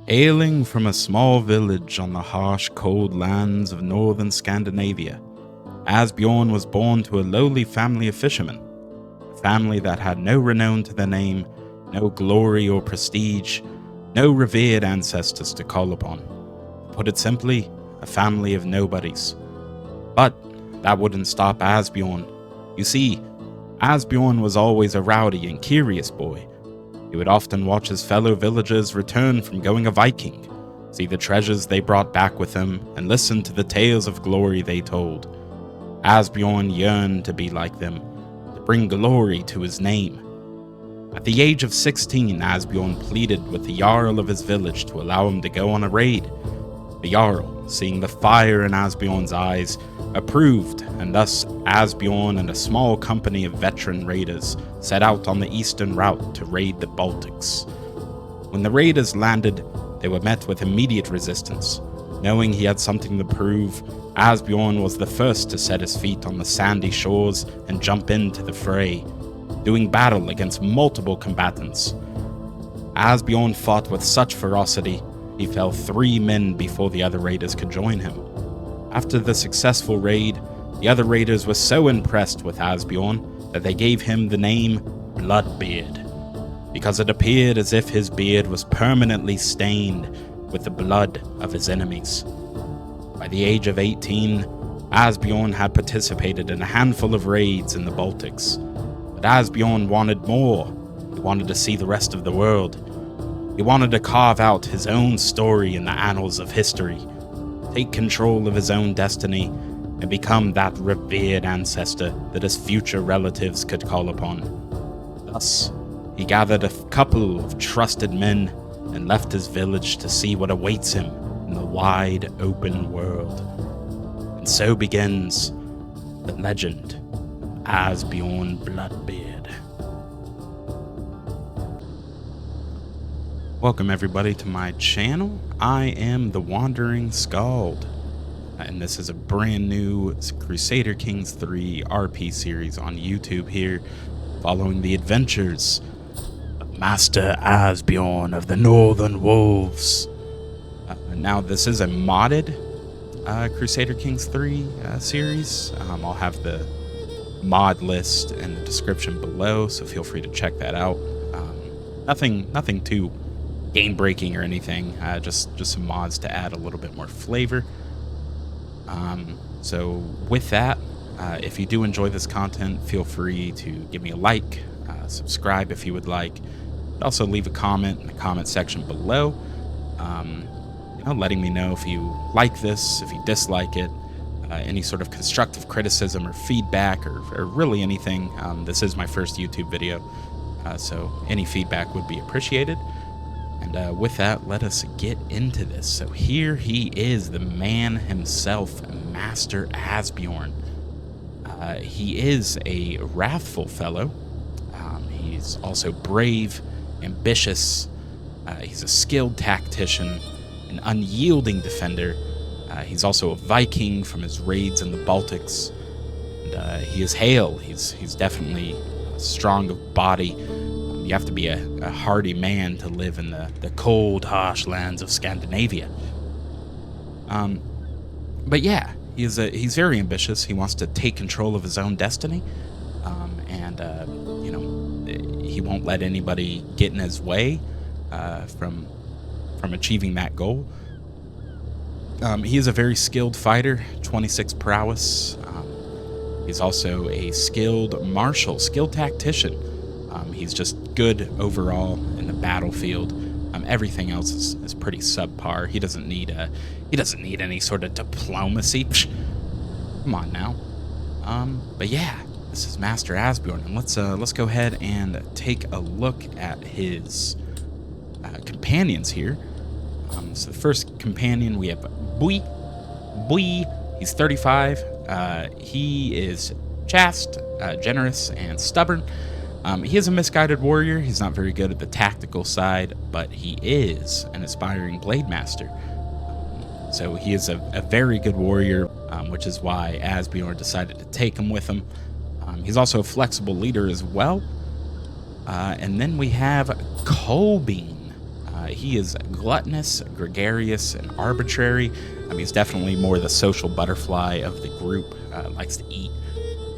Hailing from a small village on the harsh, cold lands of northern Scandinavia, Asbjorn was born to a lowly family of fishermen, a family that had no renown to their name, no glory or prestige, no revered ancestors to call upon. To put it simply, a family of nobodies. But that wouldn't stop Asbjorn. You see, Asbjorn was always a rowdy and curious boy. He would often watch his fellow villagers return from going a Viking, see the treasures they brought back with them, and listen to the tales of glory they told. Asbjorn yearned to be like them, to bring glory to his name. At the age of 16, Asbjorn pleaded with the Jarl of his village to allow him to go on a raid. The Jarl, seeing the fire in Asbjorn's eyes, approved, and thus Asbjorn and a small company of veteran raiders set out on the eastern route to raid the Baltics. When the raiders landed, they were met with immediate resistance. Knowing he had something to prove, Asbjorn was the first to set his feet on the sandy shores and jump into the fray, doing battle against multiple combatants. Asbjorn fought with such ferocity, he fell 3 men before the other raiders could join him. After the successful raid, the other raiders were so impressed with Asbjorn that they gave him the name Bloodbeard, because it appeared as if his beard was permanently stained with the blood of his enemies. By the age of 18, Asbjorn had participated in a handful of raids in the Baltics, but Asbjorn wanted more. He wanted to see the rest of the world. He wanted to carve out his own story in the annals of history, take control of his own destiny, and become that revered ancestor that his future relatives could call upon. Thus, he gathered a couple of trusted men and left his village to see what awaits him in the wide open world. And so begins the legend of Asbjorn Bloodbeard. Welcome everybody to my channel. I am the Wandering Skald, and this is a brand new Crusader Kings 3 RP series on YouTube here, following the adventures of Master Asbjorn of the Northern Wolves. Now this is a modded Crusader Kings 3 series. I'll have the mod list in the description below, so feel free to check that out. Nothing too game breaking or anything, just some mods to add a little bit more flavor. So with that, if you do enjoy this content, feel free to give me a like, subscribe if you would like, also leave a comment in the comment section below, letting me know if you like this, if you dislike it, any sort of constructive criticism or feedback, or really anything. This is my first YouTube video, so any feedback would be appreciated. And with that, let us get into this. So here he is, the man himself, Master Asbjorn. He is a wrathful fellow. He's also brave, ambitious. He's a skilled tactician, an unyielding defender. He's also a Viking from his raids in the Baltics. And he is hale. He's definitely strong of body. You have to be a hardy man to live in the cold, harsh lands of Scandinavia. But yeah, he's very ambitious. He wants to take control of his own destiny, and he won't let anybody get in his way from achieving that goal. He is a very skilled fighter, 26 prowess. He's also a skilled martial, skilled tactician. He's just good overall in the battlefield. Everything else is pretty subpar. He doesn't need any sort of diplomacy. Psh, come on now. But yeah, this is Master Asbjorn, and let's go ahead and take a look at his companions here. So the first companion, we have Bui. He's 35. He is chaste, generous, and stubborn. He is a misguided warrior. He's not very good at the tactical side, but he is an aspiring blade master. So he is a very good warrior, which is why Asbjorn decided to take him with him. He's also a flexible leader as well. And then we have Kolbein. He is gluttonous, gregarious, and arbitrary. He's definitely more the social butterfly of the group, likes to eat.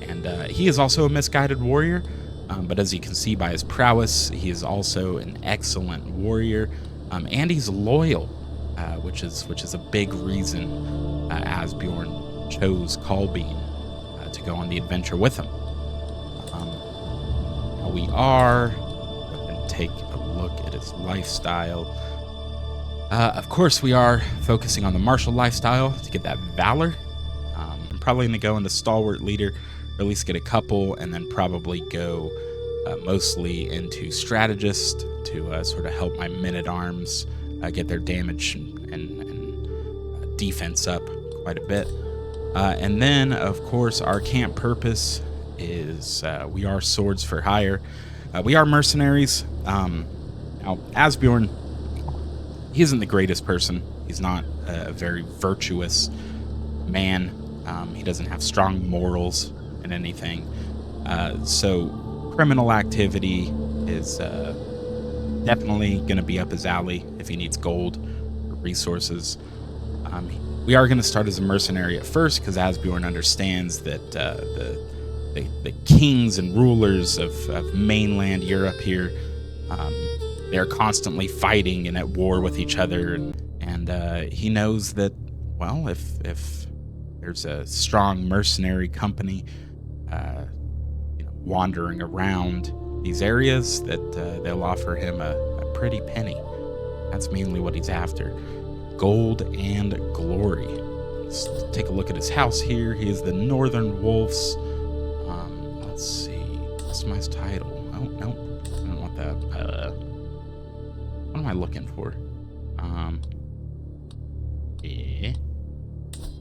And he is also a misguided warrior, but as you can see by his prowess, he is also an excellent warrior, and he's loyal, which is a big reason Asbjorn chose Kolbein to go on the adventure with him. Now we are going to take a look at his lifestyle. Of course, we are focusing on the martial lifestyle to get that valor. I'm probably going to go into stalwart leader, or at least get a couple, and then probably go mostly into strategist to sort of help my men-at-arms get their damage and defense up quite a bit. And then, of course, our camp purpose is we are swords for hire. We are mercenaries. Now, Asbjorn, he isn't the greatest person. He's not a very virtuous man. He doesn't have strong morals in anything. So criminal activity is definitely going to be up his alley if he needs gold or resources. We are going to start as a mercenary at first because Asbjorn understands that the kings and rulers of mainland Europe here, they're constantly fighting and at war with each other, and he knows that, well, if there's a strong mercenary company wandering around these areas, that they'll offer him a pretty penny. That's mainly what he's after. Gold and glory. Let's take a look at his house here. He is the Northern Wolves. Let's see. Customize title. Oh, no. I don't want that. What am I looking for? Yeah.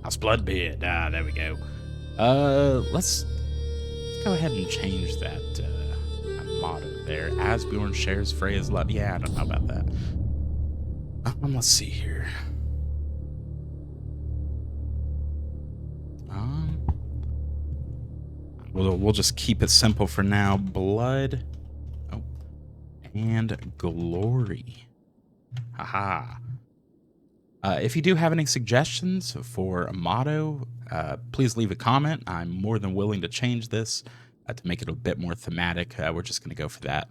Asbjorn Bloodbeard. There we go. Let's go ahead and change that motto there. Asbjorn shares Freya's love. Yeah, I don't know about that. Let's see here. We'll just keep it simple for now. Blood, and glory. Haha. If you do have any suggestions for a motto, please leave a comment. I'm more than willing to change this to make it a bit more thematic. We're just going to go for that.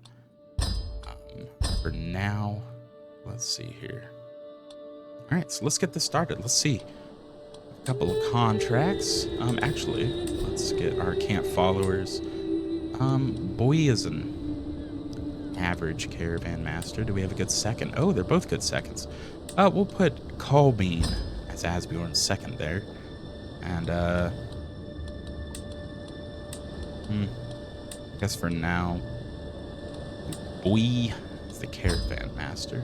For now, let's see here. All right, so let's get this started. Let's see. A couple of contracts. Actually, let's get our camp followers. Boy is an average caravan master. Do we have a good second? Oh, they're both good seconds. We'll put Kolbein as Asbjorn's second there. And, I guess for now, Boy is the caravan master.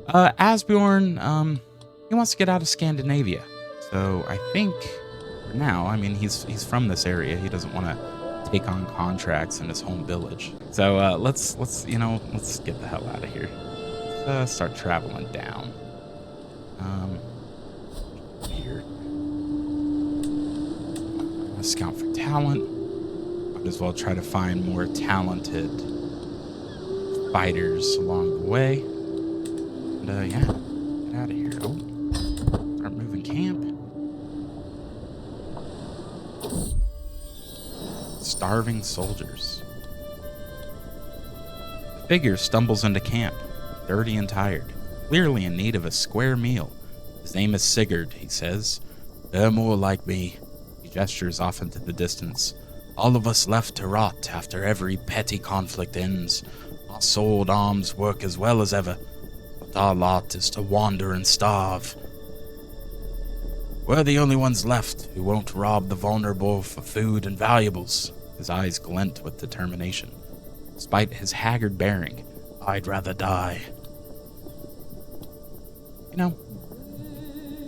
Asbjorn, he wants to get out of Scandinavia. So I think for now, I mean, he's from this area. He doesn't want to take on contracts in his home village. So let's get the hell out of here. Let's start traveling down. Here. Let's scout for talent. Might as well try to find more talented fighters along the way. And yeah, get out of here. Oh, start moving camp. Starving soldiers. The figure stumbles into camp, dirty and tired, clearly in need of a square meal. His name is Sigurd, he says. They're more like me. He gestures off into the distance. All of us left to rot after every petty conflict ends. Our sword arms work as well as ever, but our lot is to wander and starve. We're the only ones left who won't rob the vulnerable for food and valuables. His eyes glint with determination. Despite his haggard bearing, I'd rather die. You know,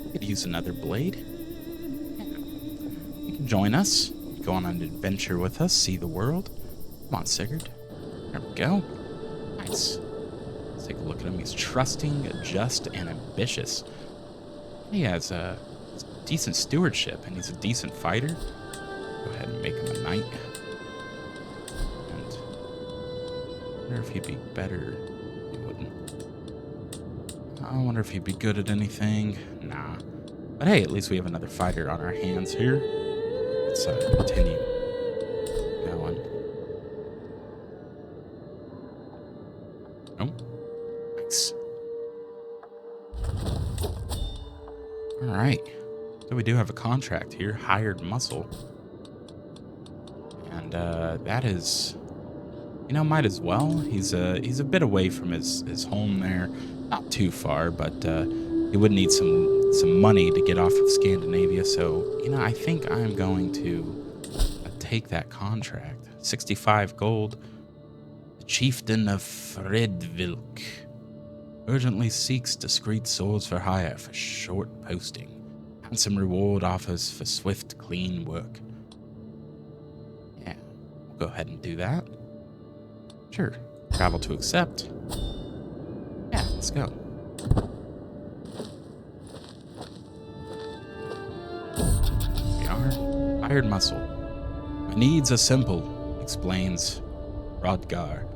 I could use another blade. Yeah. You can join us. Go on an adventure with us, see the world. Come on, Sigurd. There we go. Nice. Let's take a look at him. He's trusting, just, and ambitious. He has a decent stewardship, and he's a decent fighter. Go ahead and make him a knight. And I wonder if he'd be better. He wouldn't. I wonder if he'd be good at anything. Nah. But hey, at least we have another fighter on our hands here. Let's continue going. Oh, nice. All right. So we do have a contract here, hired muscle. And that is, you know, might as well. He's a bit away from his home there. Not too far, but he would need some money to get off of Scandinavia. So, you know, I think I'm going to take that contract. 65 gold. The chieftain of Fredvilk urgently seeks discreet swords for hire for short posting. Handsome reward offers for swift, clean work. Yeah, we'll go ahead and do that. Sure. Travel to accept. Yeah, let's go. We are hired muscle. My needs are simple, explains Rodgar.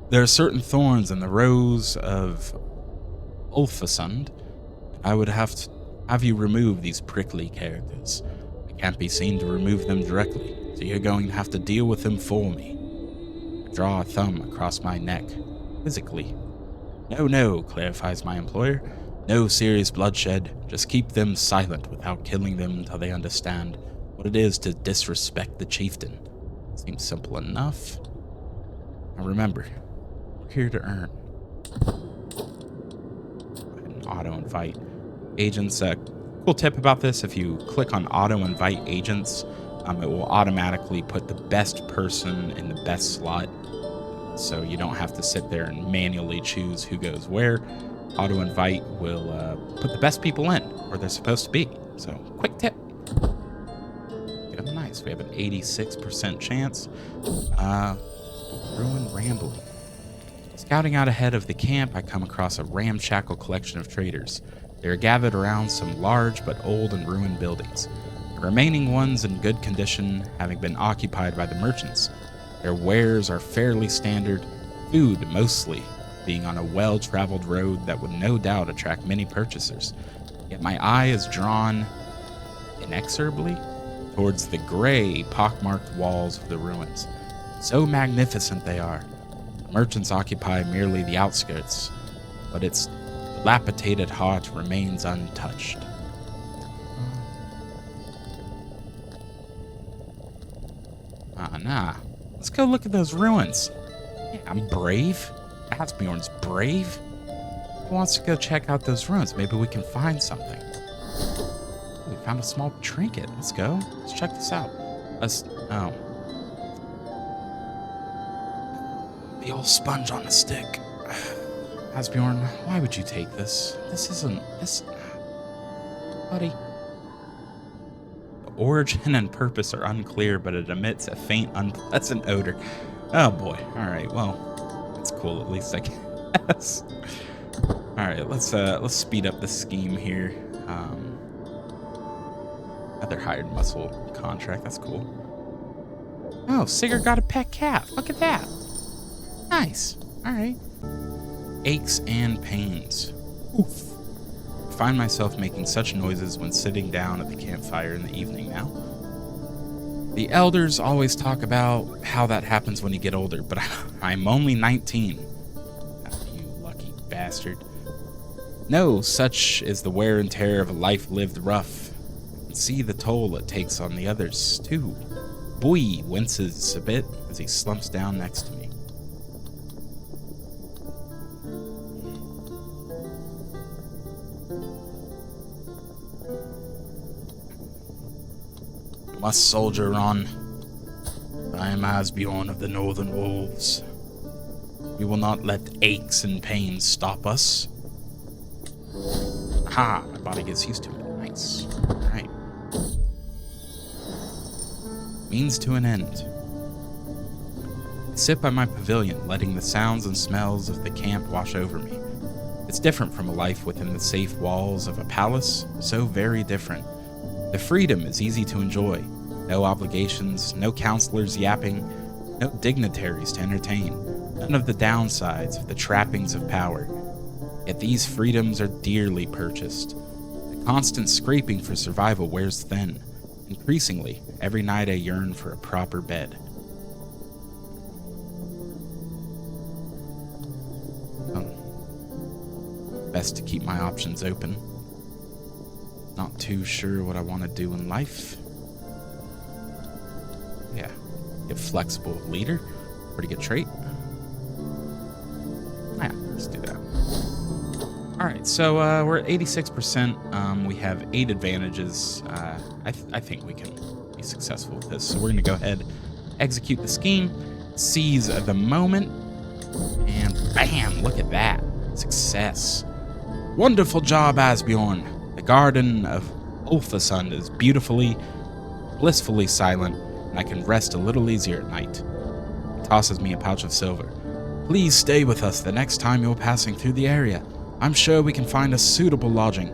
There are certain thorns in the rose of Ulfasund. I would have you remove these prickly characters. I can't be seen to remove them directly, so you're going to have to deal with them for me. I draw a thumb across my neck, physically. No, clarifies my employer. No serious bloodshed. Just keep them silent without killing them until they understand what it is to disrespect the chieftain. Seems simple enough. Now remember, we're here to earn. Go ahead and auto-invite agents. Cool tip about this, if you click on auto-invite agents, it will automatically put the best person in the best slot. So you don't have to sit there and manually choose who goes where. Auto-invite will put the best people in where they're supposed to be. So, quick tip. Yeah, nice. We have an 86% chance. Ruin rambling. Scouting out ahead of the camp, I come across a ramshackle collection of traders. They are gathered around some large but old and ruined buildings. The remaining ones in good condition, having been occupied by the merchants. Their wares are fairly standard, food mostly, being on a well-traveled road that would no doubt attract many purchasers. Yet my eye is drawn, inexorably, towards the gray, pockmarked walls of the ruins. So magnificent they are. The merchants occupy merely the outskirts, but its dilapidated heart remains untouched. Nah. Let's go look at those ruins. Yeah, I'm brave. Asbjorn's brave. Who wants to go check out those ruins? Maybe we can find something. We found a small trinket. Let's go. Let's check this out. The old sponge on the stick. Asbjorn, why would you take this? Buddy. The origin and purpose are unclear, but it emits a faint, unpleasant odor. Oh boy. Alright, well, that's cool at least, I guess. Alright, let's speed up the scheme here. Another hired muscle contract, that's cool. Oh, Sigurd got a pet cat. Look at that. Nice. Alright. Aches and pains. Oof. I find myself making such noises when sitting down at the campfire in the evening now. The elders always talk about how that happens when you get older, but I'm only 19. Oh, you lucky bastard. No, such is the wear and tear of a life lived rough. And see the toll it takes on the others, too. Boy winces a bit as he slumps down next to me. Must soldier on. I am Asbjorn of the Northern Wolves. We will not let aches and pains stop us. Aha, my body gets used to it. Nice. Alright. Means to an end. I sit by my pavilion, letting the sounds and smells of the camp wash over me. It's different from a life within the safe walls of a palace, so very different. The freedom is easy to enjoy. No obligations, no counselors yapping, no dignitaries to entertain, none of the downsides of the trappings of power. Yet these freedoms are dearly purchased. The constant scraping for survival wears thin. Increasingly, every night I yearn for a proper bed. Best to keep my options open. Not too sure what I want to do in life. Yeah, get flexible leader. Pretty good trait. Yeah, let's do that. Alright, so we're at 86%. We have 8 advantages. I think we can be successful with this. So we're going to go ahead, execute the scheme, seize the moment, and bam, look at that. Success. Wonderful job, Asbjorn. The garden of Ulfasund is blissfully silent, and I can rest a little easier at night. He tosses me a pouch of silver. Please stay with us the next time you're passing through the area. I'm sure we can find a suitable lodging,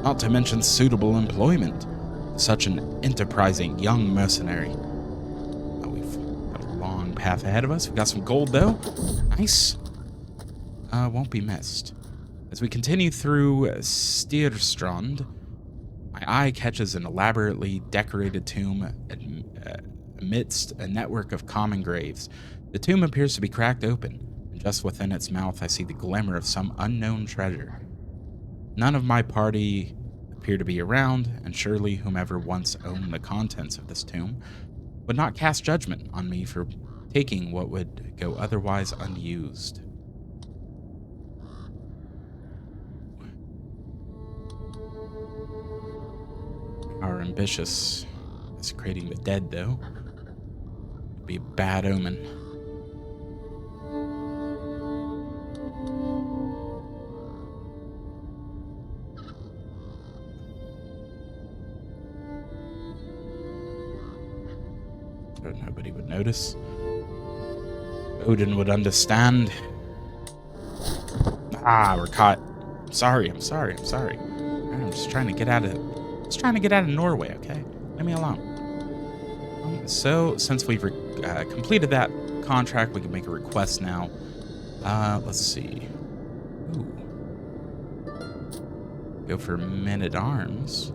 not to mention suitable employment, to such an enterprising young mercenary. We've got a long path ahead of us. We've got some gold, though. Nice. Won't be missed. As we continue through Stierstrand, my eye catches an elaborately decorated tomb amidst a network of common graves. The tomb appears to be cracked open, and just within its mouth I see the glimmer of some unknown treasure. None of my party appear to be around, and surely whomever once owned the contents of this tomb would not cast judgment on me for taking what would go otherwise unused. Are ambitious. Desecrating the dead, though, would be a bad omen. So nobody would notice. Odin would understand. Ah, we're caught. I'm sorry. I'm just trying to get out of Norway, okay? Leave me alone. So, since we've completed that contract, we can make a request now. Let's see. Ooh. Go for men-at-arms.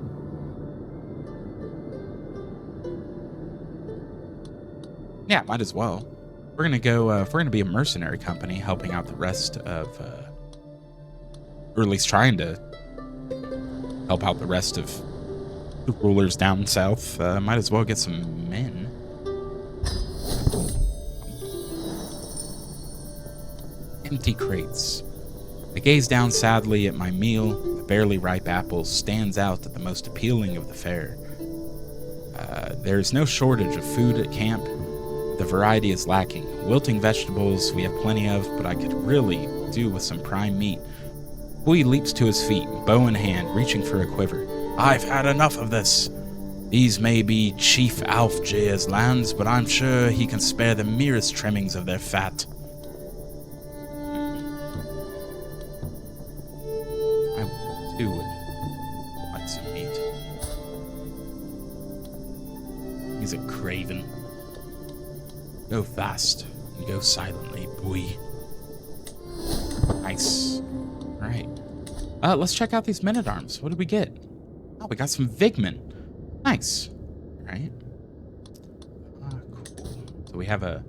Yeah, might as well. We're gonna go, if we're gonna be a mercenary company helping out the rest of, or at least trying to help out the rest of the rulers down south, might as well get some men. Empty crates. I gaze down sadly at my meal. The barely ripe apple stands out at the most appealing of the fare. There's no shortage of food at camp. The variety is lacking. Wilting vegetables we have plenty of, but I could really do with some prime meat. Boy leaps to his feet, bow in hand, reaching for a quiver. I've had enough of this. These may be Chief Alfgeir's lands, but I'm sure he can spare the merest trimmings of their fat. I too would like some meat. He's a craven. Go fast and go silently, boy. Nice. Alright. Let's check out these men-at-arms. What did we get? Oh, we got some Vigmen. Nice. Alright. Cool. So we have a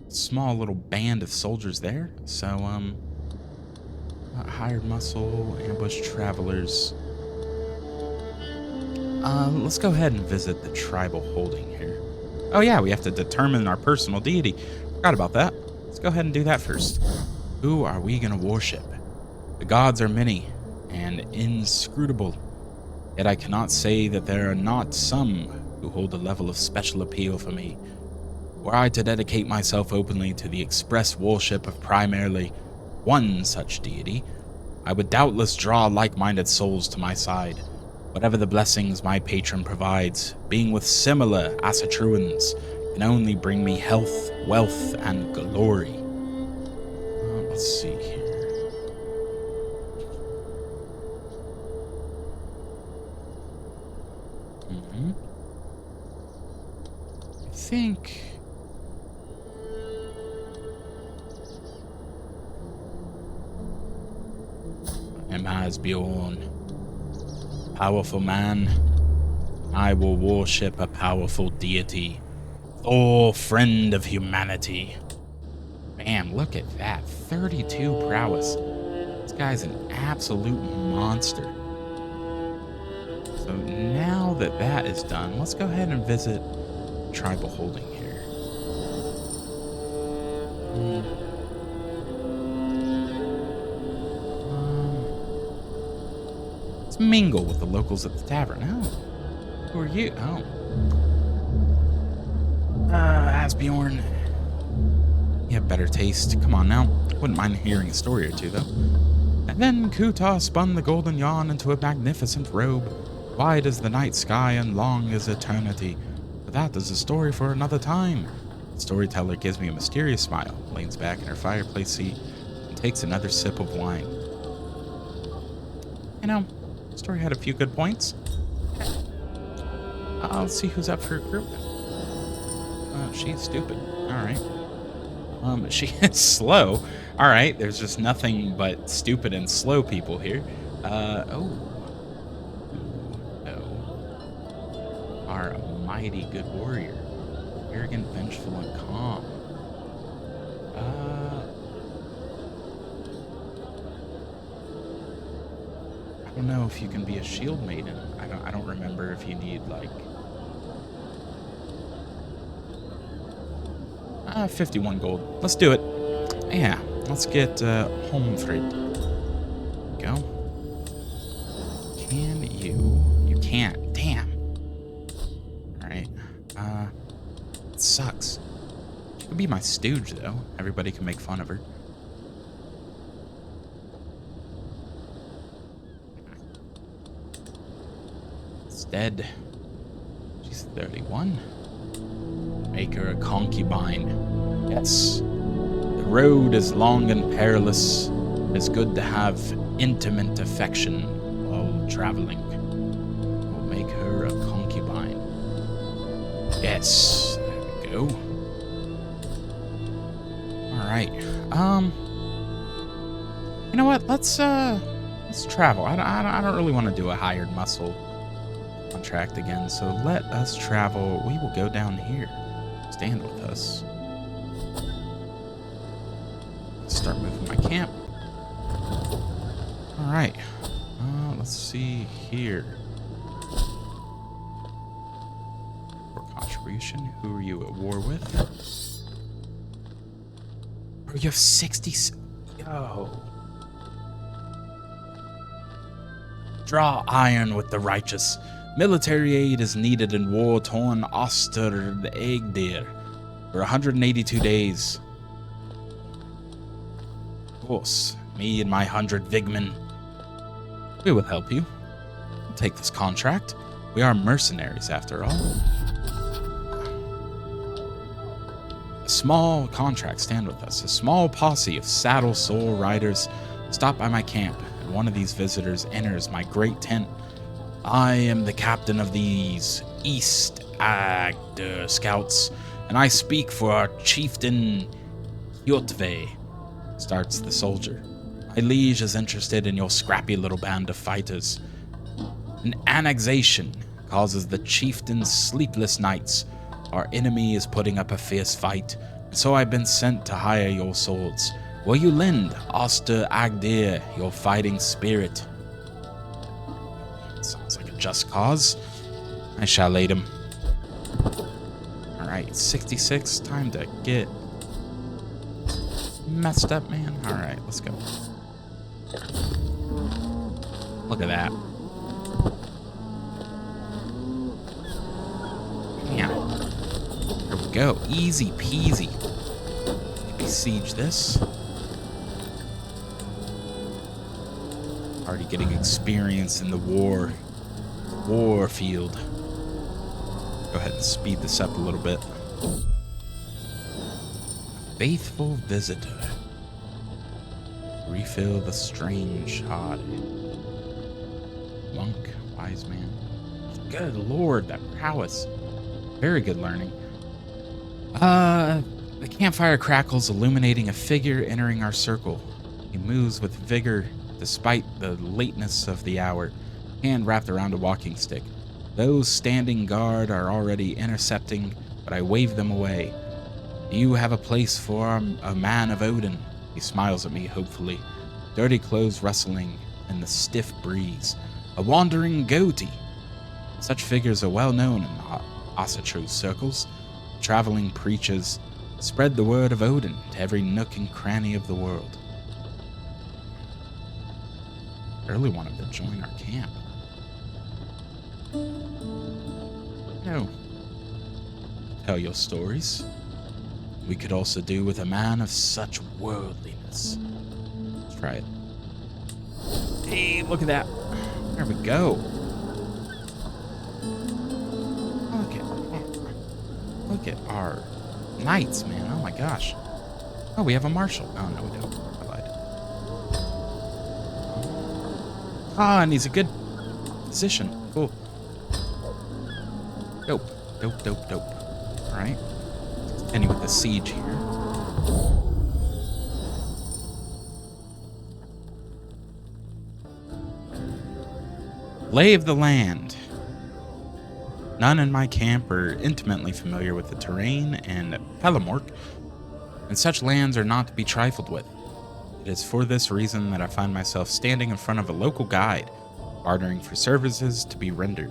small little band of soldiers there. So, hired muscle, ambush travelers. Let's go ahead and visit the tribal holding here. Oh yeah, we have to determine our personal deity. Forgot about that. Let's go ahead and do that first. Who are we gonna worship? The gods are many and inscrutable, yet I cannot say that there are not some who hold a level of special appeal for me. Were I to dedicate myself openly to the express worship of primarily one such deity, I would doubtless draw like-minded souls to my side. Whatever the blessings my patron provides, being with similar Asatruans can only bring me health, wealth, and glory. Let's see here. I think... Asbjorn. Powerful man. I will worship a powerful deity. Thor, friend of humanity. Man, look at that. 32 prowess. This guy's an absolute monster. So now that that is done, let's go ahead and visit tribal holding here. Let's mingle with the locals at the tavern. Oh, who are you? Oh. Asbjorn. You have better taste. Come on now. Wouldn't mind hearing a story or two, though. And then Kuta spun the golden yarn into a magnificent robe, wide as the night sky and long as eternity. But that is a story for another time. The storyteller gives me a mysterious smile, leans back in her fireplace seat, and takes another sip of wine. You know, the story had a few good points. Let's see who's up for a group. She's stupid. Alright. She is slow. Alright, there's just nothing but stupid and slow people here. Oh. No. Are a mighty good warrior. Arrogant, vengeful, and calm. I don't know if you can be a shield maiden. I don't remember if you need, like... 51 gold. Let's do it. Yeah, let's get Homfrid. Go. Can you? You can't. Damn. Alright. It sucks. She could be my stooge, though. Everybody can make fun of her. Instead, she's 31. Make her a concubine. Yes, the road is long and perilous. It's good to have intimate affection while traveling. We'll make her a concubine. Yes, there we go. All right. You know what? Let's travel. I don't really want to do a hired muscle contract again. So let us travel. We will go down here. Stand with us. Start moving my camp. All right. Let's see here. For contribution, who are you at war with? Oh, you have 60. Yo. Draw iron with the righteous. Military aid is needed in war-torn Oster-Egdir for 182 days. Of course, me and my 100 Vigmen. We will help you. We'll take this contract. We are mercenaries, after all. A small contract, stand with us. A small posse of saddle-sore riders stop by my camp, and one of these visitors enters my great tent. I am the captain of these East Agder scouts, and I speak for our chieftain Hjotve, starts the soldier. My liege is interested in your scrappy little band of fighters. An annexation causes the chieftain's sleepless nights. Our enemy is putting up a fierce fight, so I've been sent to hire your swords. Will you lend Oster Agdir your fighting spirit? Sounds like a just cause. I shall aid him. Alright, 66. Time to get messed up, man. Alright, let's go. Look at that. Yeah. There we go. Easy peasy. Besiege this. Already getting experience in the war field. Go ahead and speed this up a little bit. Faithful visitor. Refill the strange heart. Monk, wise man. Good lord, that prowess. Very good learning. The campfire crackles, illuminating a figure entering our circle. He moves with vigor despite the lateness of the hour, hand wrapped around a walking stick. Those standing guard are already intercepting, but I wave them away. Do you have a place for a man of Odin? He smiles at me hopefully, dirty clothes rustling in the stiff breeze. A wandering goatee. Such figures are well known in Asatru circles. Traveling preachers spread the word of Odin to every nook and cranny of the world. I really want him to join our camp. No. Tell your stories. We could also do with a man of such worldliness. Let's try it. Hey, look at that. There we go. Look at our knights, man. Oh my gosh. Oh, we have a marshal. Oh, no, we don't. I lied. Ah, and he's a good position. Cool. Dope. Dope. Alright. Continue with the siege here. Lay of the land. None in my camp are intimately familiar with the terrain and Pelamork, and such lands are not to be trifled with. It is for this reason that I find myself standing in front of a local guide, bartering for services to be rendered.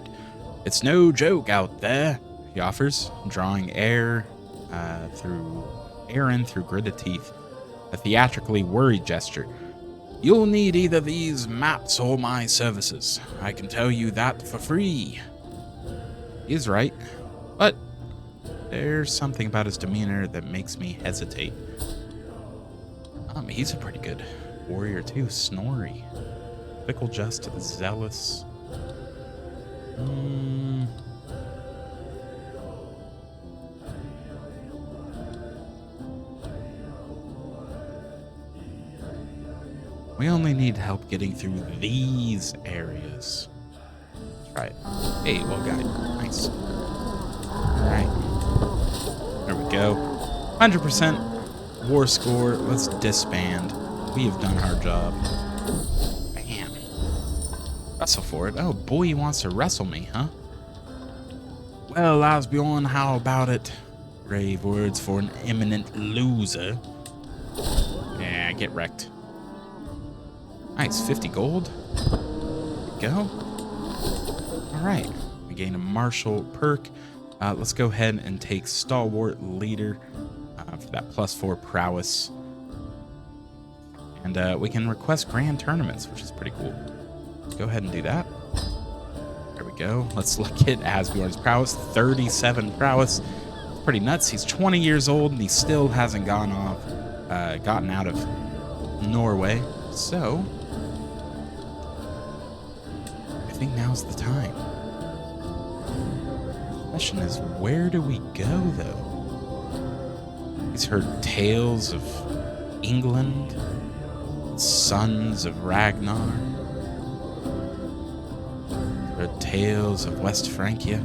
It's no joke out there, he offers, drawing air in through gritted teeth, a theatrically worried gesture. You'll need either these maps or my services. I can tell you that for free. He's right, but there's something about his demeanor that makes me hesitate. He's a pretty good warrior too. Snorri, fickle, just, zealous. We only need help getting through these areas. Right. Hey, well guy. Nice. Alright. There we go. 100% war score. Let's disband. We have done our job. Bam. Wrestle for it. Oh boy, he wants to wrestle me, huh? Well, Asbjorn, how about it? Brave words for an eminent loser. Yeah, get wrecked. Nice, 50 gold. There we go. Alright, we gain a martial perk. Let's go ahead and take Stalwart Leader for that +4 prowess. And we can request grand tournaments, which is pretty cool. Let's go ahead and do that. There we go. Let's look at Asbjorn's prowess. 37 prowess. It's pretty nuts. He's 20 years old and he still hasn't gotten out of Norway. So I think now's the time. The question is, where do we go, though? He's heard tales of England, sons of Ragnar. He's heard tales of West Francia.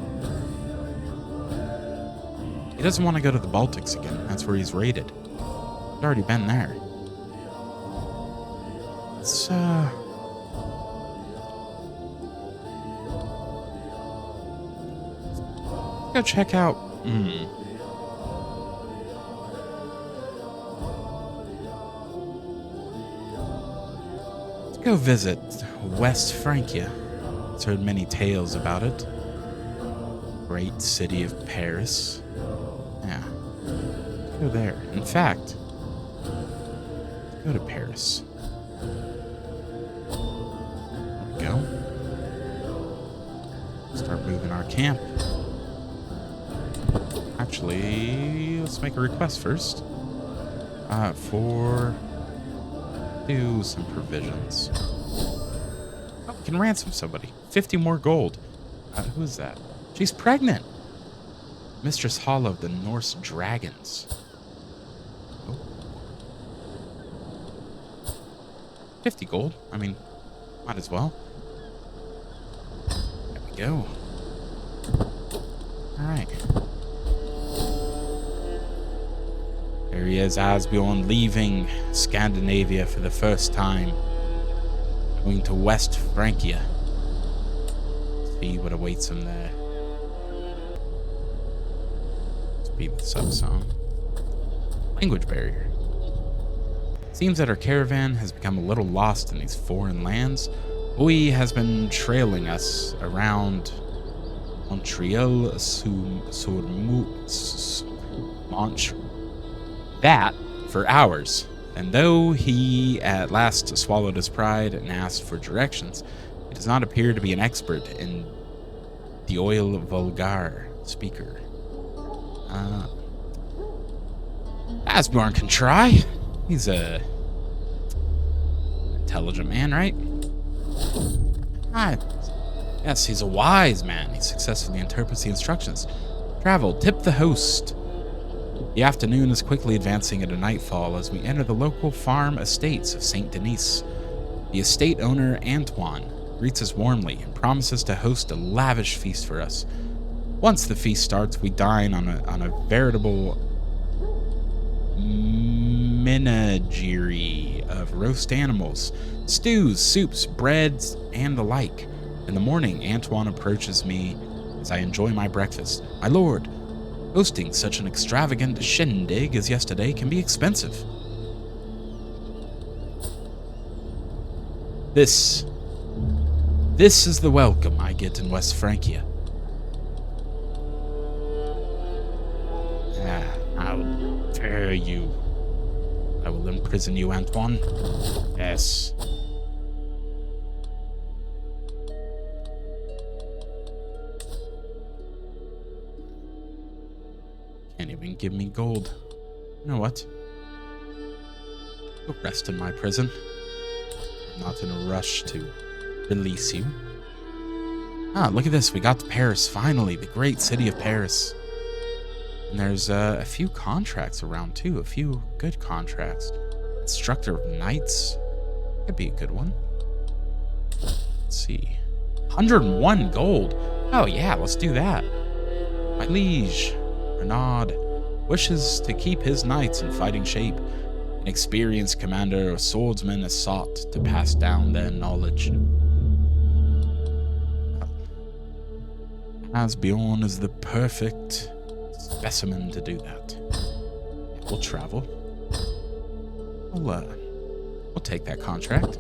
He doesn't want to go to the Baltics again. That's where he's raided. He's already been there. Let's, go check out. Let's go visit West Francia. I've heard many tales about it. Great city of Paris. Yeah. Let's go there. In fact, let's go to Paris. There we go. Start moving our camp. Actually, let's make a request first. Do some provisions. Oh, we can ransom somebody. 50 more gold. Who is that? She's pregnant. Mistress Hall of the Norse Dragons. Oh. 50 gold. I mean, might as well. There we go. Alright. There he is, Asbjorn, leaving Scandinavia for the first time. Going to West Francia. See what awaits him there. Speed this up some. Language barrier. Seems that our caravan has become a little lost in these foreign lands. Boy has been trailing us around Montreal sur Manche that for hours. And though he at last swallowed his pride and asked for directions, he does not appear to be an expert in the oil vulgar speaker. Asbjorn can try. He's a intelligent man, right? Yes, he's a wise man. He successfully interprets the instructions. Travel, tip the host. The afternoon is quickly advancing into nightfall as we enter the local farm estates of Saint Denis. The estate owner, Antoine, greets us warmly and promises to host a lavish feast for us. Once the feast starts, we dine on a veritable menagerie of roast animals, stews, soups, breads, and the like. In the morning, Antoine approaches me as I enjoy my breakfast. My lord, hosting such an extravagant shindig as yesterday can be expensive. This is the welcome I get in West Francia. How dare you? I will imprison you, Antoine. Yes. Can't even give me gold. You know what? Go rest in my prison. I'm not in a rush to release you. Look at this. We got to Paris, finally. The great city of Paris. And there's a few contracts around, too. A few good contracts. Instructor of Knights. Could be a good one. Let's see. 101 gold. Oh, yeah, let's do that. My liege, Renaud, wishes to keep his knights in fighting shape. An experienced commander or swordsman is sought to pass down their knowledge. Asbjorn is the perfect specimen to do that. We'll travel. We'll take that contract.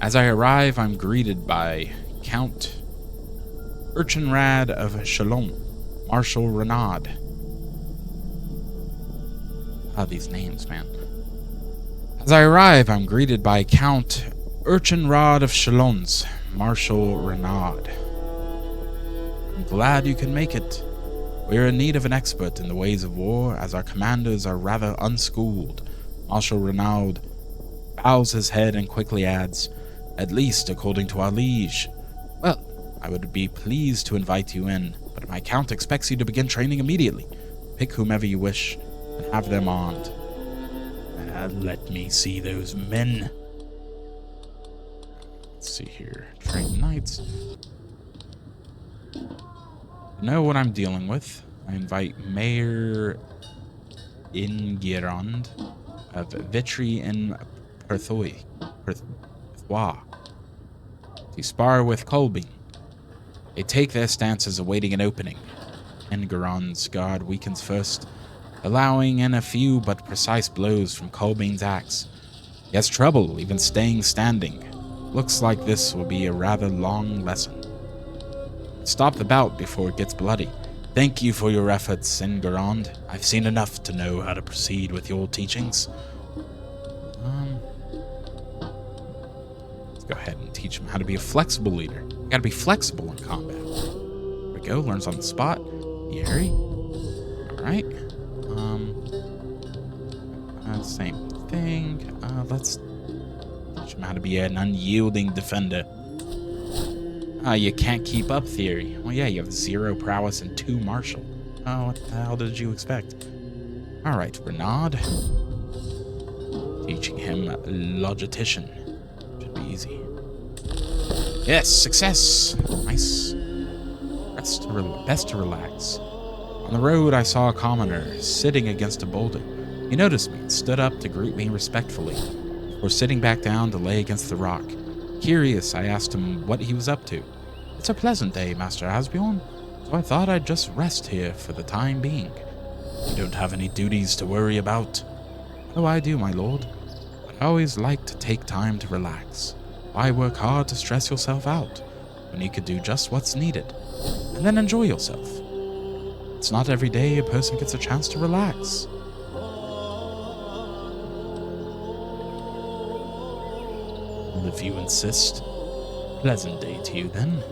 As I arrive, I'm greeted by Count Urchinrad of Chalon, Marshal Renaud. These names, man. As I arrive, I'm greeted by Count Urchinrad of Chalons, Marshal Renaud. I'm glad you can make it. We're in need of an expert in the ways of war, as our commanders are rather unschooled. Marshal Renaud bows his head and quickly adds, at least according to our liege. Well, I would be pleased to invite you in, but my count expects you to begin training immediately. Pick whomever you wish and have them armed. Let me see those men. Let's see here. Train knights. Know what I'm dealing with. I invite Mayor Ingerand of Vitry and Perthois to spar with Colbin. They take their stances awaiting an opening. Ingerand's guard weakens first, allowing in a few but precise blows from Colbin's axe. He has trouble even staying standing. Looks like this will be a rather long lesson. Stop the bout before it gets bloody. Thank you for your efforts, Ingerand. I've seen enough to know how to proceed with your teachings. Let's go ahead and teach him how to be a flexible leader. You gotta be flexible in combat. There we go, learns on the spot. Yeri. Alright. Same thing. Let's teach him how to be an unyielding defender. You can't keep up theory. Well, yeah, you have 0 prowess and 2 martial. Oh, what the hell did you expect? Alright, Renaud. Teaching him logistician. Should be easy. Yes, success! Nice. Best to relax. On the road, I saw a commoner sitting against a boulder. He noticed me and stood up to greet me respectfully. Before sitting back down to lay against the rock. Curious, I asked him what he was up to. It's a pleasant day, Master Asbjorn, so I thought I'd just rest here for the time being. You don't have any duties to worry about? Oh, I do, my lord. But I always like to take time to relax. Why work hard to stress yourself out, when you could do just what's needed, and then enjoy yourself? It's not every day a person gets a chance to relax. And if you insist, pleasant day to you then.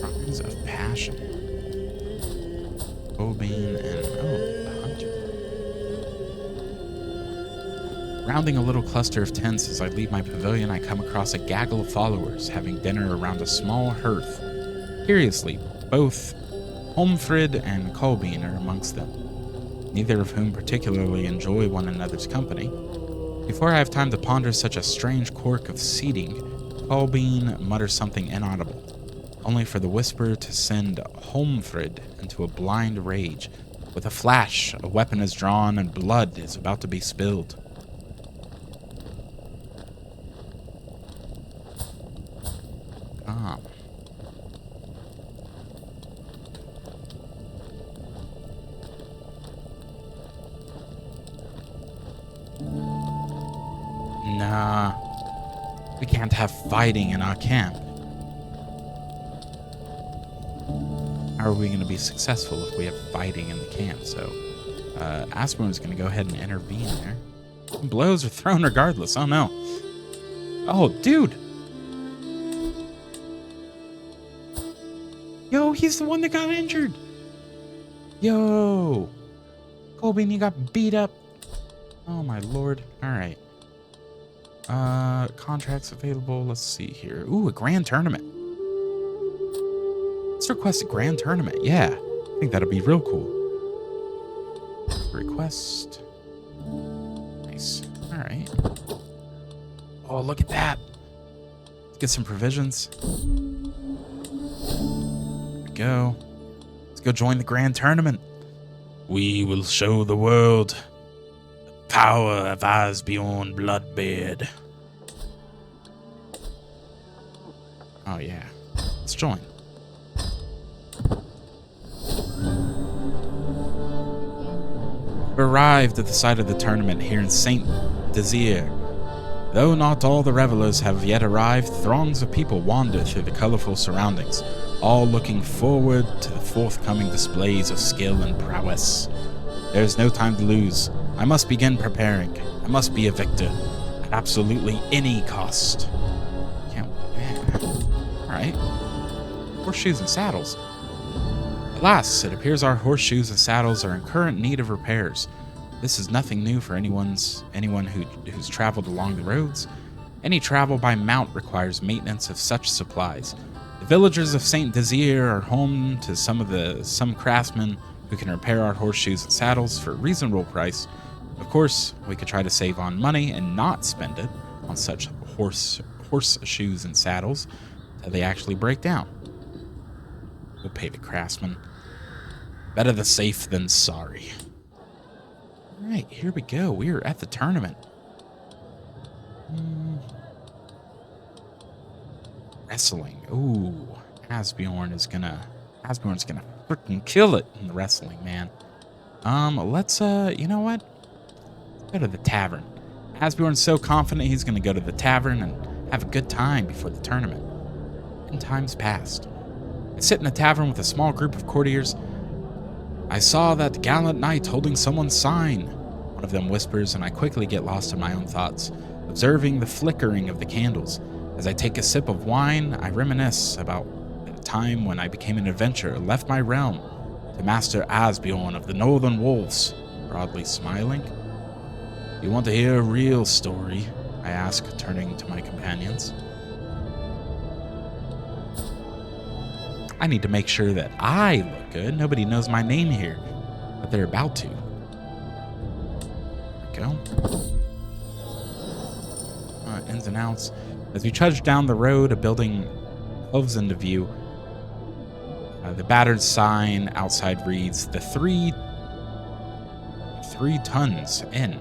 Crimes of passion. Cobain and the hunter. Rounding a little cluster of tents as I leave my pavilion, I come across a gaggle of followers having dinner around a small hearth. Curiously, both Holmfrid and Kolbein are amongst them, neither of whom particularly enjoy one another's company. Before I have time to ponder such a strange quirk of seating, Kolbein mutters something inaudible, only for the whisper to send Holmfrid into a blind rage. With a flash, a weapon is drawn and blood is about to be spilled. Nah, we can't have fighting in our camp. How are we going to be successful if we have fighting in the camp? So, Asbjorn's going to go ahead and intervene there. Blows are thrown regardless. Oh no. Oh, dude. Yo, he's the one that got injured. Yo. Kolbein, you got beat up. Oh my lord. Alright. Contracts available. Let's see here. Ooh, a grand tournament. Let's request a grand tournament. Yeah. I think that'll be real cool. Request. Nice. Alright. Oh, look at that. Let's get some provisions. There we go. Let's go join the grand tournament. We will show the world the power of Asbjorn Bloodbeard. Oh yeah, let's join. We arrived at the site of the tournament here in Saint Desire. Though not all the revelers have yet arrived, throngs of people wander through the colorful surroundings, all looking forward to the forthcoming displays of skill and prowess. There is no time to lose. I must begin preparing. I must be a victor at absolutely any cost. Alright. Horseshoes and saddles. Alas, it appears our horseshoes and saddles are in current need of repairs. This is nothing new for anyone who's traveled along the roads. Any travel by mount requires maintenance of such supplies. The villagers of Saint Desire are home to some craftsmen who can repair our horseshoes and saddles for a reasonable price. Of course, we could try to save on money and not spend it on such horseshoes and saddles until they actually break down. We'll pay the craftsman. Better the safe than sorry. Alright, here we go. We are at the tournament. Wrestling. Ooh, Asbjorn's gonna freaking kill it in the wrestling, man. Let's you know what? Let's go to the tavern. Asbjorn's so confident he's gonna go to the tavern and have a good time before the tournament. And time's passed. I sit in a tavern with a small group of courtiers. I saw that gallant knight holding someone's sign. One of them whispers, and I quickly get lost in my own thoughts, observing the flickering of the candles. As I take a sip of wine, I reminisce about the time when I became an adventurer, left my realm to master Asbjorn of the Northern Wolves, broadly smiling. You want to hear a real story? I ask, turning to my companions. I need to make sure that I look good. Nobody knows my name here, but they're about to. There we go. Ins and outs. As we trudge down the road, a building hooves into view. The battered sign outside reads, "The three tons in."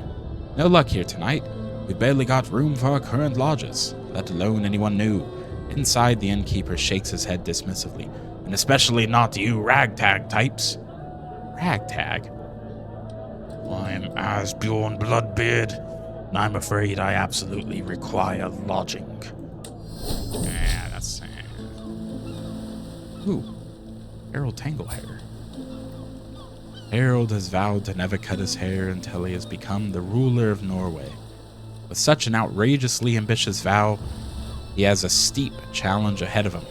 No luck here tonight. We've barely got room for our current lodgers, let alone anyone new. Inside, the innkeeper shakes his head dismissively. And especially not you ragtag types. Ragtag? I'm Asbjorn Bloodbeard, and I'm afraid I absolutely require lodging. Yeah, that's sad. Ooh, Harold Tanglehair. Harold has vowed to never cut his hair until he has become the ruler of Norway. With such an outrageously ambitious vow, he has a steep challenge ahead of him.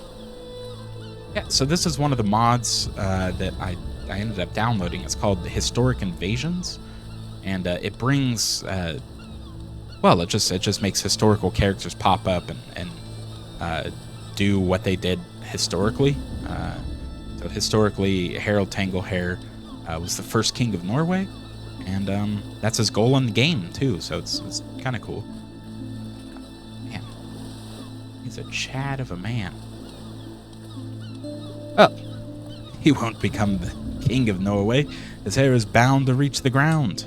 Yeah, so this is one of the mods that I ended up downloading. It's called the Historic Invasions, and it brings, well, it just makes historical characters pop up and do what they did historically. So historically, Harold Tanglehair was the first king of Norway, and that's his goal in the game too. So it's kind of cool. Man, he's a Chad of a man. Well, he won't become the king of Norway. His hair is bound to reach the ground.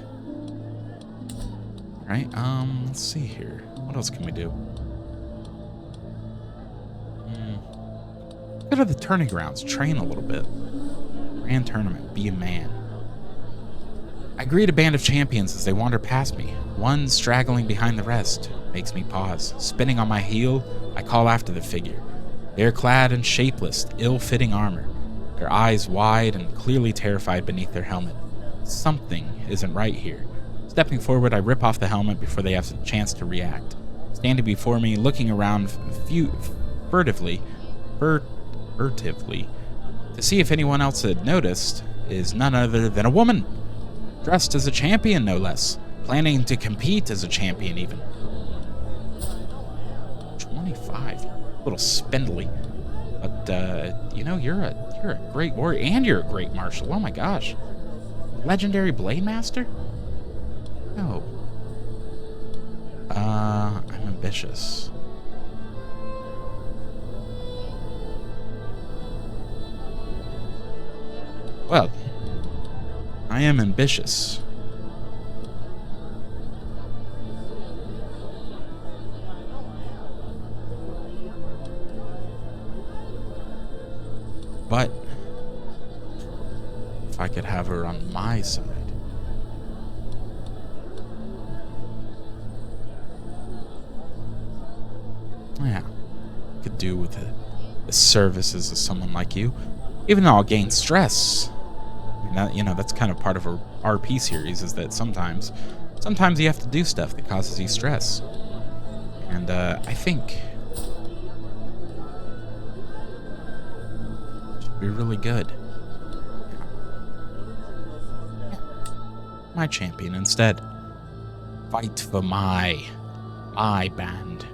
Right? Let's see here. What else can we do? Go to the turning grounds, train a little bit. Grand tournament, be a man. I greet a band of champions as they wander past me, one straggling behind the rest. Makes me pause. Spinning on my heel, I call after the figure. They are clad in shapeless, ill-fitting armor, their eyes wide and clearly terrified beneath their helmet. Something isn't right here. Stepping forward, I rip off the helmet before they have a chance to react. Standing before me, looking around furtively, to see if anyone else had noticed, is none other than a woman, dressed as a champion, no less, planning to compete as a champion even. 25, a little spindly, but you know, you're a great warrior and you're a great marshal. Oh my gosh, legendary blade master. No, I'm ambitious. Well, I am ambitious. But if I could have her on my side. Yeah, I could do with the services of someone like you. Even though I'll gain stress. You know, that's kind of part of a RP series, is that sometimes you have to do stuff that causes you stress. And I think it should be really good. Yeah. My champion instead. Fight for my band.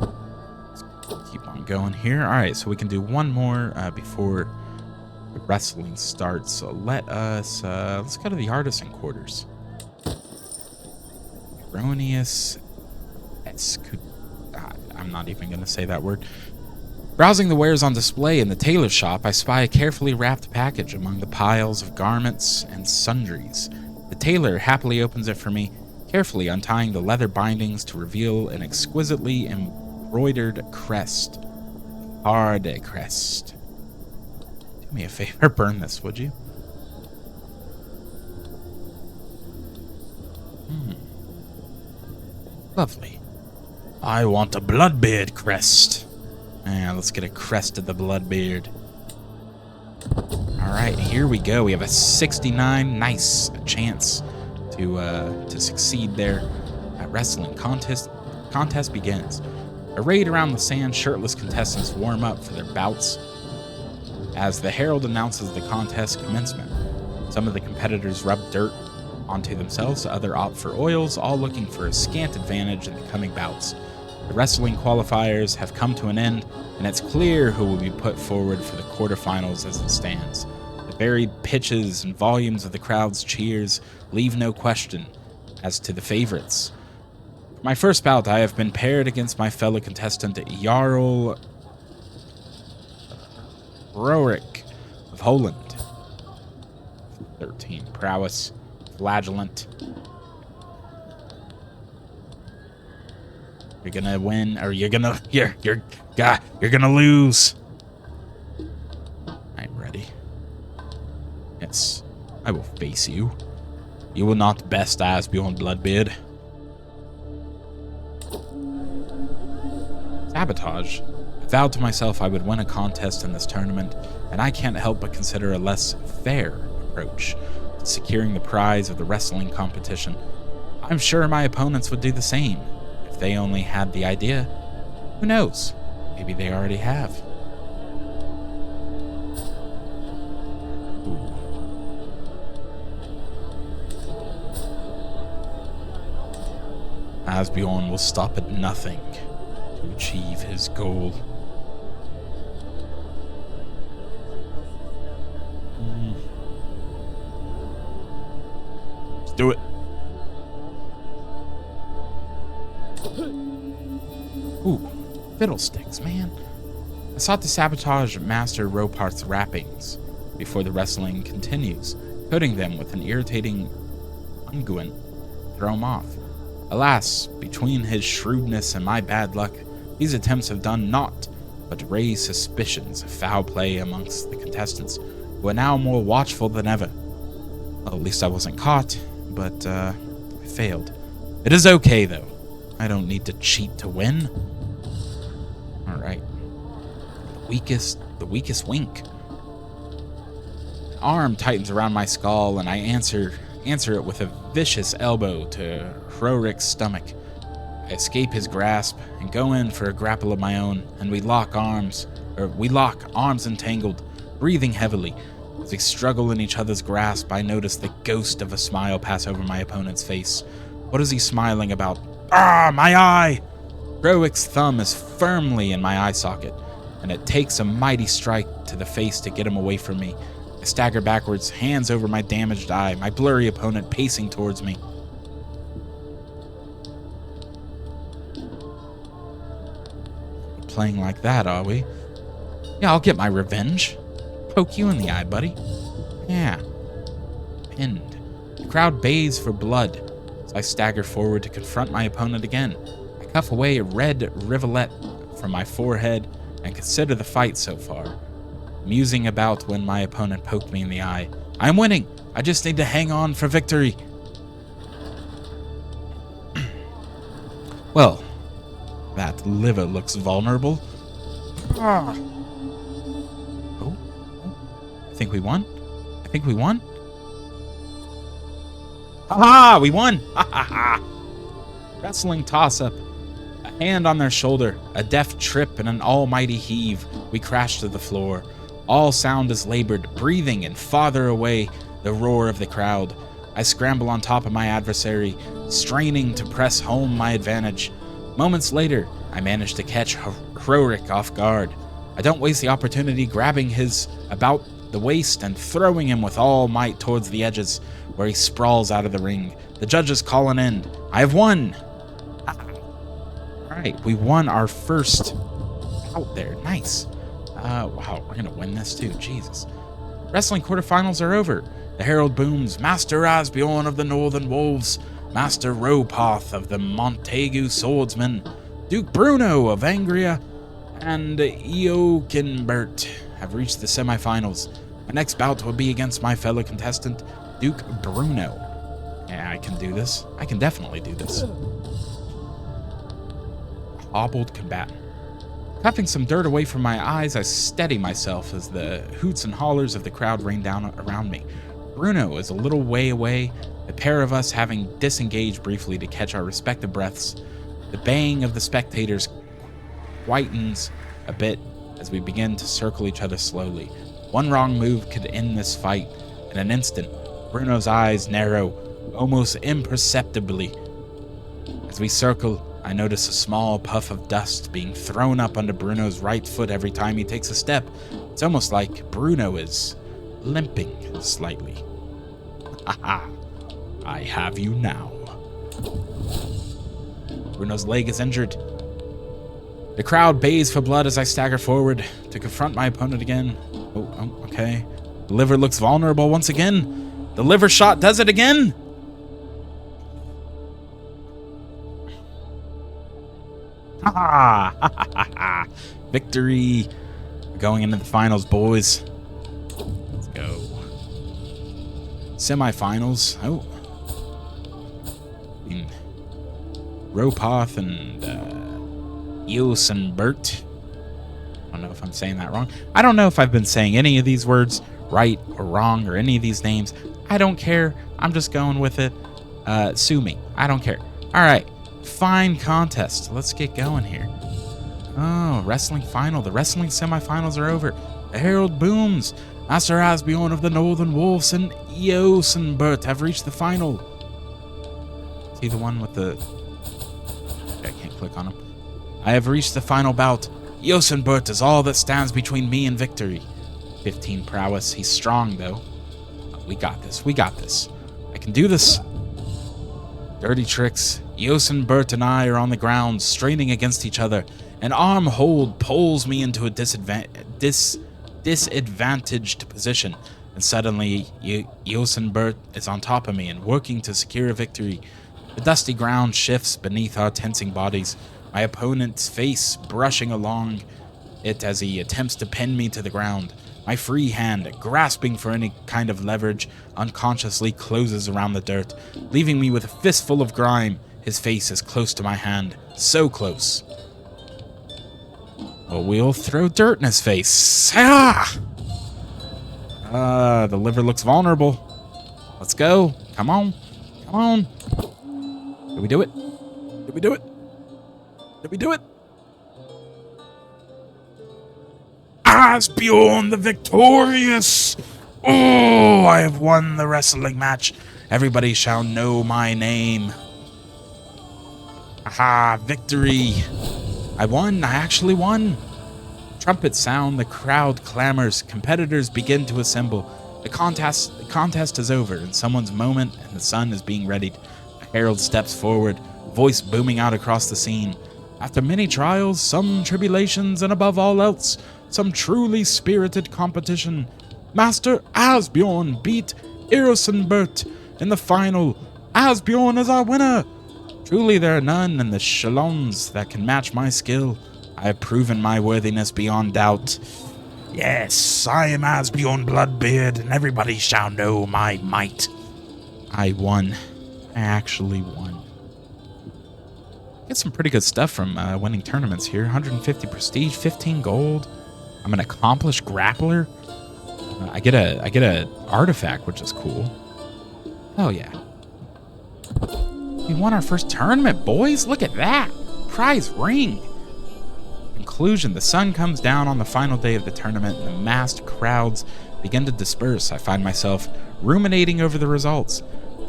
Let's keep on going here. All right, so we can do one more before the wrestling starts. So let's go to the artisan quarters. Erroneous. I'm not even going to say that word. Browsing the wares on display in the tailor shop, I spy a carefully wrapped package among the piles of garments and sundries. The tailor happily opens it for me, carefully untying the leather bindings to reveal an exquisitely embroidered crest. Hard crest. Do me a favor, burn this, would you? Lovely. I want a Bloodbeard crest. Yeah, let's get a crest of the Bloodbeard. Alright, here we go. We have a 69 nice chance to succeed there. Wrestling contest begins. Arrayed around the sand, shirtless contestants warm up for their bouts as the herald announces the contest commencement. Some of the competitors rub dirt onto themselves, others opt for oils, all looking for a scant advantage in the coming bouts. The wrestling qualifiers have come to an end, and it's clear who will be put forward for the quarterfinals as it stands. The varied pitches and volumes of the crowd's cheers leave no question as to the favorites. For my first bout, I have been paired against my fellow contestant Jarl Rorik of Holland. 13 prowess, flagellant. You're gonna win, or you're gonna lose. I'm ready. Yes, I will face you. You will not best Asbjorn Bloodbeard. Sabotage. I vowed to myself I would win a contest in this tournament, and I can't help but consider a less fair approach to securing the prize of the wrestling competition. I'm sure my opponents would do the same, if they only had the idea. Who knows? Maybe they already have. Ooh. Asbjorn will stop at nothing to achieve his goal. Let's do it. Ooh, fiddlesticks, man. I sought to sabotage Master Roparth's wrappings before the wrestling continues, coating them with an irritating unguent to throw him off. Alas, between his shrewdness and my bad luck, these attempts have done naught but to raise suspicions of foul play amongst the contestants, who are now more watchful than ever. Well, at least I wasn't caught, but I failed. It is okay, though. I don't need to cheat to win. Alright. The weakest wink. An arm tightens around my skull, and I answer it with a vicious elbow to Hrorik's stomach. I escape his grasp and go in for a grapple of my own, and we lock arms entangled, breathing heavily. As we struggle in each other's grasp, I notice the ghost of a smile pass over my opponent's face. What is he smiling about? Ah, my eye! Hrorik's thumb is firmly in my eye socket, and it takes a mighty strike to the face to get him away from me. I stagger backwards, hands over my damaged eye, my blurry opponent pacing towards me. We're playing like that, are we? Yeah, I'll get my revenge. Poke you in the eye, buddy. Yeah. Pinned. The crowd bays for blood as I stagger forward to confront my opponent again. I cuff away a red rivulet from my forehead and consider the fight so far, musing about when my opponent poked me in the eye. I'm winning! I just need to hang on for victory. Well, that liver looks vulnerable. Ah. Oh, I think we won. Ha-ha! We won! Ha-ha-ha! Wrestling toss-up. A hand on their shoulder, a deft trip, and an almighty heave. We crash to the floor. All sound is labored, breathing and farther away the roar of the crowd. I scramble on top of my adversary, straining to press home my advantage. Moments later, I manage to catch Hrorik off guard. I don't waste the opportunity, grabbing his about the waist and throwing him with all might towards the edges, where he sprawls out of the ring. The judges call an end. I have won! Alright, we won our first out there. Nice. Wow, we're gonna win this too. Jesus. Wrestling quarterfinals are over. The herald booms. Master Asbjorn of the Northern Wolves, Master Roparth of the Montagu Swordsmen, Duke Bruno of Angria, and Eokenbert have reached the semifinals. My next bout will be against my fellow contestant, Duke Bruno. Yeah, I can do this. I can definitely do this. Hobbled combatant. Cuffing some dirt away from my eyes, I steady myself as the hoots and hollers of the crowd rain down around me. Bruno is a little way away, the pair of us having disengaged briefly to catch our respective breaths. The baying of the spectators whitens a bit as we begin to circle each other slowly. One wrong move could end this fight. In an instant, Bruno's eyes narrow, almost imperceptibly. As we circle, I notice a small puff of dust being thrown up under Bruno's right foot every time he takes a step. It's almost like Bruno is limping slightly. Haha, I have you now. Bruno's leg is injured. The crowd bays for blood as I stagger forward to confront my opponent again. Oh, okay. The liver looks vulnerable once again. The liver shot does it again. Ha ha ha ha! Victory! We're going into the finals, boys. Let's go. Semifinals. Oh. Ropoth and Eos and Bert. I don't know if I'm saying that wrong. I don't know if I've been saying any of these words right or wrong or any of these names. I don't care. I'm just going with it. Sue me. I don't care. All right. Fine contest. Let's get going here. Oh, wrestling final. The wrestling semifinals are over. The herald booms. Master Asbjorn of the Northern Wolves and Eos and Bert have reached the final. See the one with the... I can't click on him. I have reached the final bout. Eos and Bert is all that stands between me and victory. 15 prowess. He's strong, though. We got this. We got this. I can do this. Dirty tricks. Eos and Bert and I are on the ground, straining against each other. An arm hold pulls me into a disadvantaged position, and suddenly Eos and Bert is on top of me and working to secure a victory. The dusty ground shifts beneath our tensing bodies, my opponent's face brushing along it as he attempts to pin me to the ground. My free hand, grasping for any kind of leverage, unconsciously closes around the dirt, leaving me with a fistful of grime. His face is close to my hand, so close. Well, we'll throw dirt in his face. The liver looks vulnerable. Let's go. Come on. Come on. Did we do it? Did we do it? Did we do it? Asbjorn the victorious! Oh, I have won the wrestling match. Everybody shall know my name. Aha, victory. I won. I actually won. Trumpets sound. The crowd clamors. Competitors begin to assemble. The contest is over. In someone's moment, and the sun is being readied. A herald steps forward, voice booming out across the scene. After many trials, some tribulations, and above all else, some truly spirited competition, Master Asbjorn beat Eos and Bert in the final. Asbjorn is our winner. Truly there are none in the shalons that can match my skill. I have proven my worthiness beyond doubt. Yes, I am Asbjorn Bloodbeard, and everybody shall know my might. I won. I actually won. Get some pretty good stuff from winning tournaments here. 150 prestige, 15 gold. I'm an accomplished grappler. I get a artifact, which is cool. Oh yeah. We won our first tournament, boys. Look at that. Prize ring. Conclusion. The sun comes down on the final day of the tournament, and the massed crowds begin to disperse. I find myself ruminating over the results.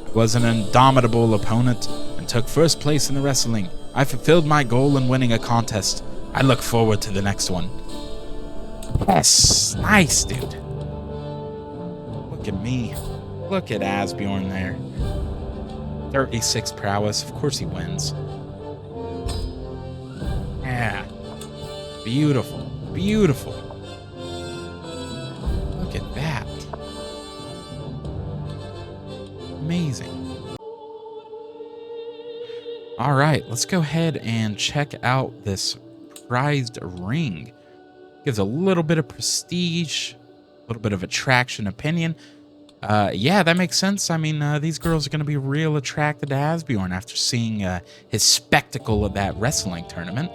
I was an indomitable opponent and took first place in the wrestling. I fulfilled my goal in winning a contest. I look forward to the next one. Yes, nice, dude. Look at me. Look at Asbjorn there. 36 prowess. Of course he wins. Yeah. Beautiful. Beautiful. Look at that. Amazing. All right, let's go ahead and check out this prized ring. Gives a little bit of prestige, a little bit of attraction, opinion. Yeah, that makes sense. I mean, these girls are going to be real attracted to Asbjorn after seeing his spectacle at that wrestling tournament.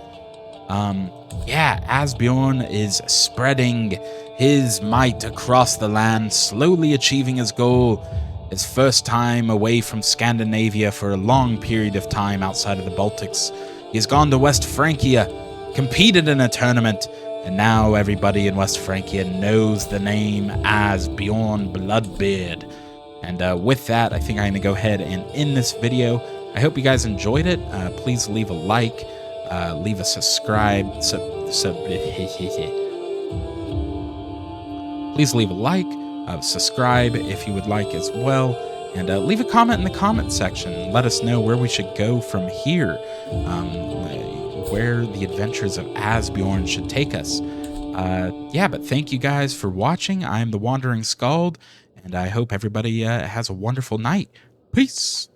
Yeah, Asbjorn is spreading his might across the land, slowly achieving his goal. His first time away from Scandinavia for a long period of time outside of the Baltics. He's gone to West Francia, competed in a tournament, and now everybody in West Francia knows the name Asbjorn Bloodbeard. And with that, I think I'm going to go ahead and end this video. I hope you guys enjoyed it. Please leave a like, leave a subscribe. Please leave a like, subscribe if you would like as well, and leave a comment in the comment section. Let us know where we should go from here, where the adventures of Asbjorn should take us. Yeah, but thank you guys for watching. I'm the Wandering Skald, and I hope everybody has a wonderful night. Peace!